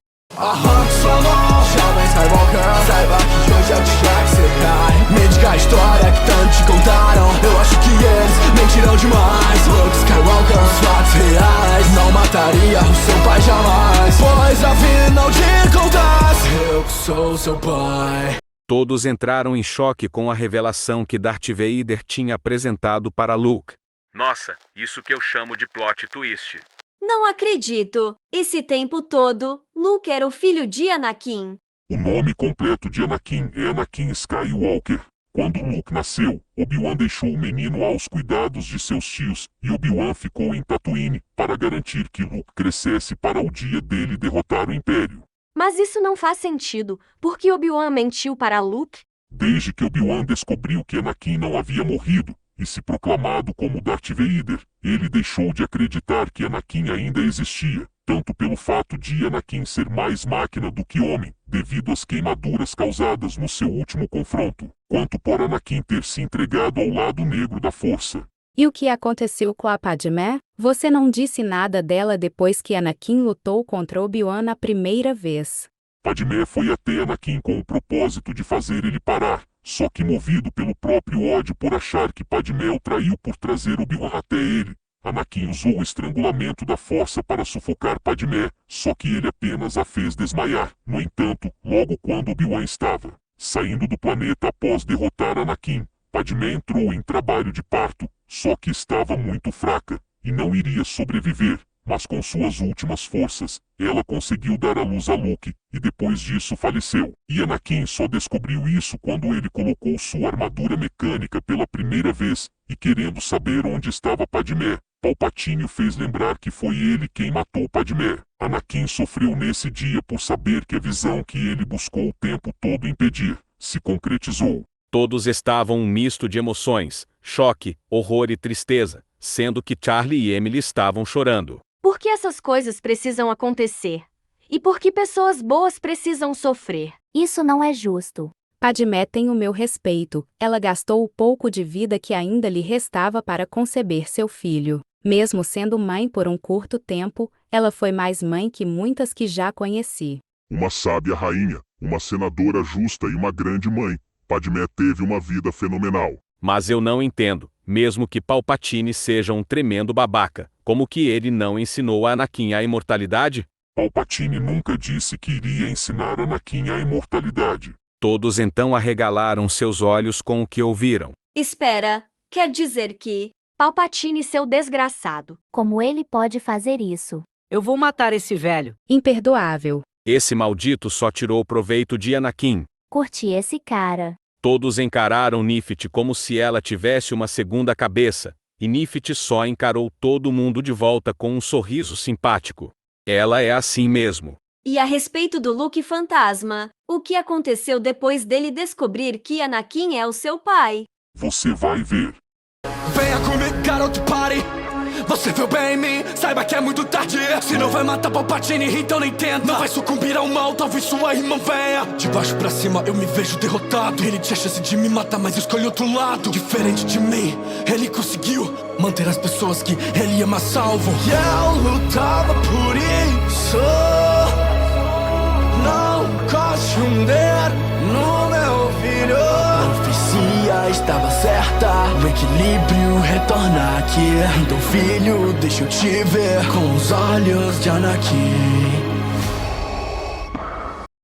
Jovem Skywalker, saiba que hoje é o dia que você cai. Me diga a história que tanto te contaram. Eu acho que eles mentiram demais. Luke Skywalker, os fatos reais. Não mataria o seu pai jamais. Pois afinal de contas, eu que sou seu pai. Todos entraram em choque com a revelação que Darth Vader tinha apresentado para Luke. Nossa, isso que eu chamo de plot twist. Não acredito. Esse tempo todo, Luke era o filho de Anakin. O nome completo de Anakin é Anakin Skywalker. Quando Luke nasceu, Obi-Wan deixou o menino aos cuidados de seus tios, e Obi-Wan ficou em Tatooine para garantir que Luke crescesse para o dia dele derrotar o Império. Mas isso não faz sentido, porque Obi-Wan mentiu para Luke? Desde que Obi-Wan descobriu que Anakin não havia morrido e se proclamado como Darth Vader, ele deixou de acreditar que Anakin ainda existia, tanto pelo fato de Anakin ser mais máquina do que homem, devido às queimaduras causadas no seu último confronto, quanto por Anakin ter se entregado ao lado negro da Força. E o que aconteceu com a Padmé? Você não disse nada dela depois que Anakin lutou contra Obi-Wan a primeira vez. Padmé foi até Anakin com o propósito de fazer ele parar, só que movido pelo próprio ódio por achar que Padmé o traiu por trazer Obi-Wan até ele, Anakin usou o estrangulamento da força para sufocar Padmé, só que ele apenas a fez desmaiar. No entanto, logo quando Obi-Wan estava saindo do planeta após derrotar Anakin, Padmé entrou em trabalho de parto, só que estava muito fraca, e não iria sobreviver. Mas com suas últimas forças, ela conseguiu dar à luz a Luke, e depois disso faleceu. E Anakin só descobriu isso quando ele colocou sua armadura mecânica pela primeira vez, e querendo saber onde estava Padmé, Palpatine o fez lembrar que foi ele quem matou Padmé. Anakin sofreu nesse dia por saber que a visão que ele buscou o tempo todo impedir, se concretizou. Todos estavam um misto de emoções, choque, horror e tristeza. sendo que Charlie e Emily estavam chorando. Por que essas coisas precisam acontecer? E por que pessoas boas precisam sofrer? Isso não é justo. Padmé tem o meu respeito, ela gastou o pouco de vida que ainda lhe restava para conceber seu filho. Mesmo sendo mãe por um curto tempo, ela foi mais mãe que muitas que já conheci. Uma sábia rainha, uma senadora justa e uma grande mãe. Padmé teve uma vida fenomenal. Mas eu não entendo, mesmo que Palpatine seja um tremendo babaca, como que ele não ensinou a Anakin a imortalidade? Palpatine nunca disse que iria ensinar Anakin a imortalidade. Todos então arregalaram seus olhos com o que ouviram. Espera, quer dizer que... Palpatine, seu desgraçado. Como ele pode fazer isso? Eu vou matar esse velho. Imperdoável. Esse maldito só tirou proveito de Anakin. Curti esse cara. Todos encararam Nifty como se ela tivesse uma segunda cabeça, e Nifty só encarou todo mundo de volta com um sorriso simpático. Ela é assim mesmo. E a respeito do Luke fantasma, o que aconteceu depois dele descobrir que Anakin é o seu pai? Você vai ver. Venha comigo, garoto, pare. Você viu bem em mim, saiba que é muito tarde. Se não vai matar Palpatine, então nem tenta. Não vai sucumbir ao mal, talvez sua irmã venha. De baixo pra cima eu me vejo derrotado. Ele tinha chance de me matar, mas escolhe outro lado. Diferente de mim, ele conseguiu manter as pessoas que ele ama salvo. E eu lutava por isso. Não gosto de um dedo no meu filho. A profecia estava certa, o equilíbrio retorna aqui. Então filho, deixa eu te ver com os olhos de Anakin.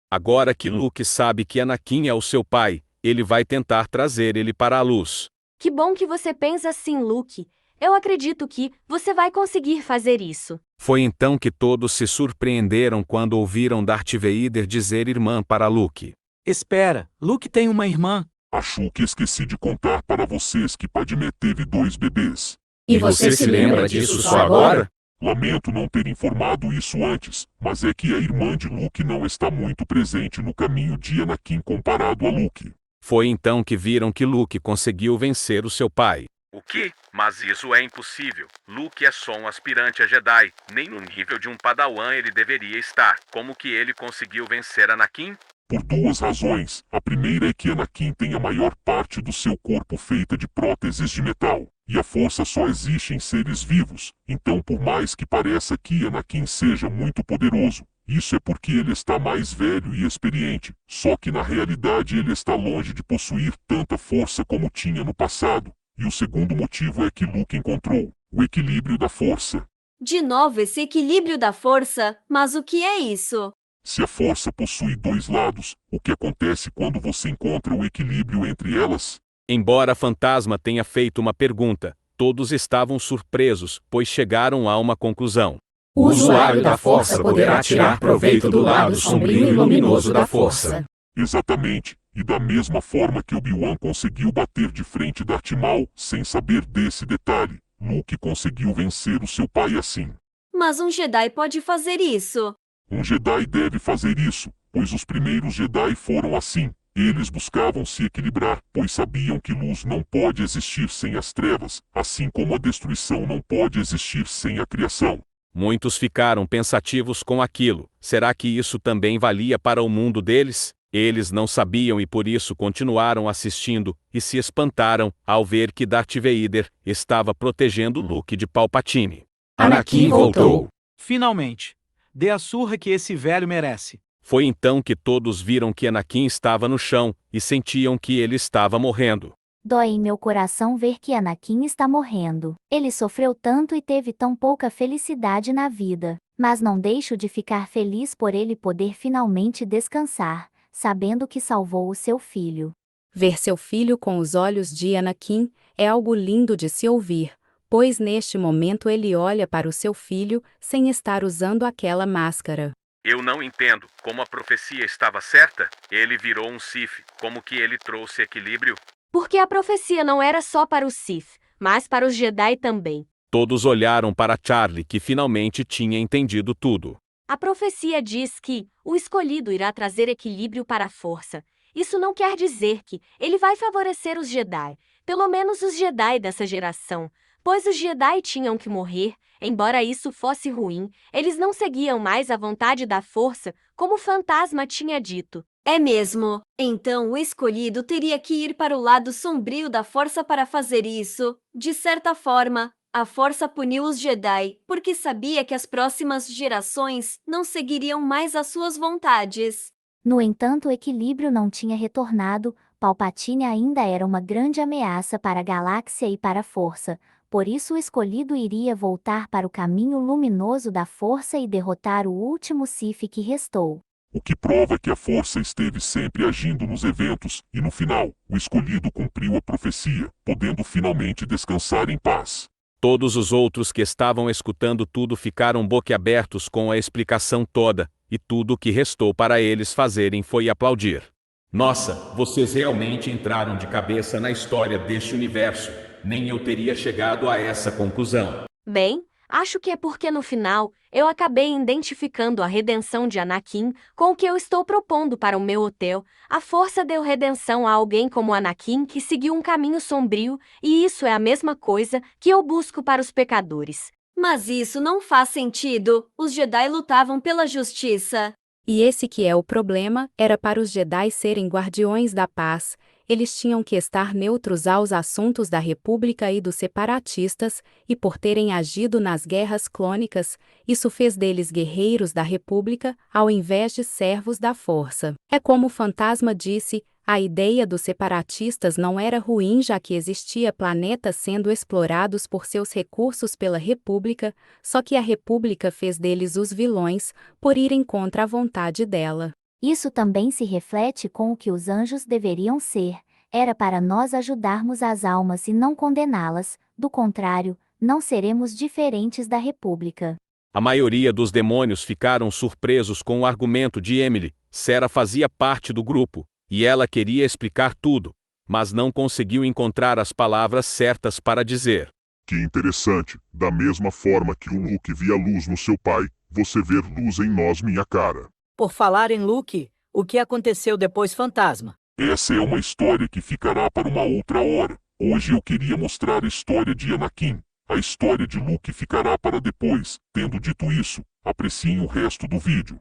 Agora que Luke sabe que Anakin é o seu pai, ele vai tentar trazer ele para a luz. Que bom que você pensa assim, Luke. Eu acredito que você vai conseguir fazer isso. Foi então que todos se surpreenderam quando ouviram Darth Vader dizer irmã para Luke. Espera, Luke tem uma irmã. Acho que esqueci de contar para vocês que Padmé teve 2 bebês. E você se lembra disso só agora? Lamento não ter informado isso antes, mas é que a irmã de Luke não está muito presente no caminho de Anakin comparado a Luke. Foi então que viram que Luke conseguiu vencer o seu pai. O quê? Mas isso é impossível. Luke é só um aspirante a Jedi. Nem no nível de um Padawan ele deveria estar. Como que ele conseguiu vencer Anakin? Por 2 razões. A primeira é que Anakin tem a maior parte do seu corpo feita de próteses de metal. E a força só existe em seres vivos. Então, por mais que pareça que Anakin seja muito poderoso, isso é porque ele está mais velho e experiente. Só que na realidade ele está longe de possuir tanta força como tinha no passado. E o segundo motivo é que Luke encontrou o equilíbrio da força. De novo esse equilíbrio da força, mas o que é isso? Se a força possui 2 lados, o que acontece quando você encontra o equilíbrio entre elas? Embora Fantasma tenha feito uma pergunta, todos estavam surpresos, pois chegaram a uma conclusão. O usuário da força poderá tirar proveito do lado sombrio e luminoso da força. Exatamente. E da mesma forma que Obi-Wan conseguiu bater de frente Darth Maul, sem saber desse detalhe, Luke conseguiu vencer o seu pai assim. Mas um Jedi pode fazer isso. Um Jedi deve fazer isso, pois os primeiros Jedi foram assim. Eles buscavam se equilibrar, pois sabiam que luz não pode existir sem as trevas, assim como a destruição não pode existir sem a criação. Muitos ficaram pensativos com aquilo. Será que isso também valia para o mundo deles? Eles não sabiam e por isso continuaram assistindo, e se espantaram ao ver que Darth Vader estava protegendo Luke de Palpatine. Anakin voltou. Finalmente. Dê a surra que esse velho merece. Foi então que todos viram que Anakin estava no chão, e sentiam que ele estava morrendo. Dói em meu coração ver que Anakin está morrendo. Ele sofreu tanto e teve tão pouca felicidade na vida. Mas não deixo de ficar feliz por ele poder finalmente descansar, sabendo que salvou o seu filho. Ver seu filho com os olhos de Anakin é algo lindo de se ouvir, pois neste momento ele olha para o seu filho sem estar usando aquela máscara. Eu não entendo como a profecia estava certa. Ele virou um Sith. Como que ele trouxe equilíbrio? Porque a profecia não era só para os Sith, mas para os Jedi também. Todos olharam para Charlie, que finalmente tinha entendido tudo. A profecia diz que o escolhido irá trazer equilíbrio para a força. Isso não quer dizer que ele vai favorecer os Jedi, pelo menos os Jedi dessa geração. pois os Jedi tinham que morrer. Embora isso fosse ruim, eles não seguiam mais a vontade da força, como o fantasma tinha dito. É mesmo. Então o escolhido teria que ir para o lado sombrio da força para fazer isso. De certa forma, a força puniu os Jedi, porque sabia que as próximas gerações não seguiriam mais as suas vontades. No entanto, o equilíbrio não tinha retornado, Palpatine ainda era uma grande ameaça para a galáxia e para a força, por isso o escolhido iria voltar para o caminho luminoso da força e derrotar o último Sith que restou. O que prova que a força esteve sempre agindo nos eventos, e no final, o escolhido cumpriu a profecia, podendo finalmente descansar em paz. Todos os outros que estavam escutando tudo ficaram boquiabertos com a explicação toda, e tudo o que restou para eles fazerem foi aplaudir. Nossa, vocês realmente entraram de cabeça na história deste universo. Nem eu teria chegado a essa conclusão. Bem, acho que é porque no final, eu acabei identificando a redenção de Anakin com o que eu estou propondo para o meu hotel. A força deu redenção a alguém como Anakin que seguiu um caminho sombrio, e isso é a mesma coisa que eu busco para os pecadores. Mas isso não faz sentido. Os Jedi lutavam pela justiça. E esse que é o problema, era para os Jedi serem guardiões da paz. Eles tinham que estar neutros aos assuntos da República e dos separatistas, e por terem agido nas guerras clônicas, isso fez deles guerreiros da República, ao invés de servos da força. É como o fantasma disse, a ideia dos separatistas não era ruim já que existia planetas sendo explorados por seus recursos pela República, só que a República fez deles os vilões, por irem contra a vontade dela. Isso também se reflete com o que os anjos deveriam ser. Era para nós ajudarmos as almas e não condená-las, do contrário, não seremos diferentes da República. A maioria dos demônios ficaram surpresos com o argumento de Emily. Sera fazia parte do grupo, e ela queria explicar tudo, mas não conseguiu encontrar as palavras certas para dizer. Que interessante, da mesma forma que o Luke via luz no seu pai, você vê luz em nós, minha cara. Por falar em Luke, o que aconteceu depois, fantasma? Essa é uma história que ficará para uma outra hora. Hoje eu queria mostrar a história de Anakin. A história de Luke ficará para depois. Tendo dito isso, apreciem o resto do vídeo.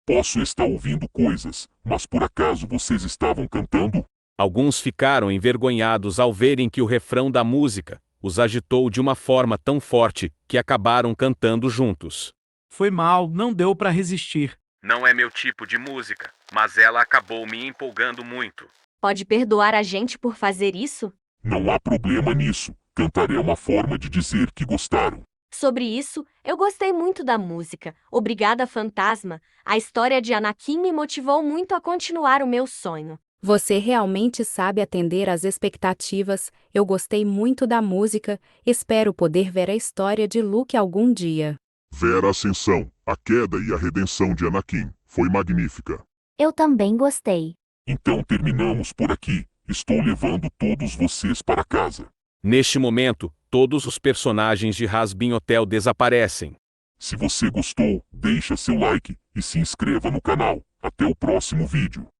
Posso estar ouvindo coisas, mas por acaso vocês estavam cantando? Alguns ficaram envergonhados ao verem que o refrão da música os agitou de uma forma tão forte que acabaram cantando juntos. Foi mal, não deu para resistir. Não é meu tipo de música, mas ela acabou me empolgando muito. Pode perdoar a gente por fazer isso? Não há problema nisso. Cantar é uma forma de dizer que gostaram. Sobre isso, eu gostei muito da música. Obrigada, fantasma. A história de Anakin me motivou muito a continuar o meu sonho. Você realmente sabe atender às expectativas. Eu gostei muito da música. Espero poder ver a história de Luke algum dia. Ver a ascensão, a queda e a redenção de Anakin. Foi magnífica. Eu também gostei. Então terminamos por aqui. Estou levando todos vocês para casa. Neste momento, todos os personagens de Hazbin Hotel desaparecem. Se você gostou, deixa seu like e se inscreva no canal. Até o próximo vídeo.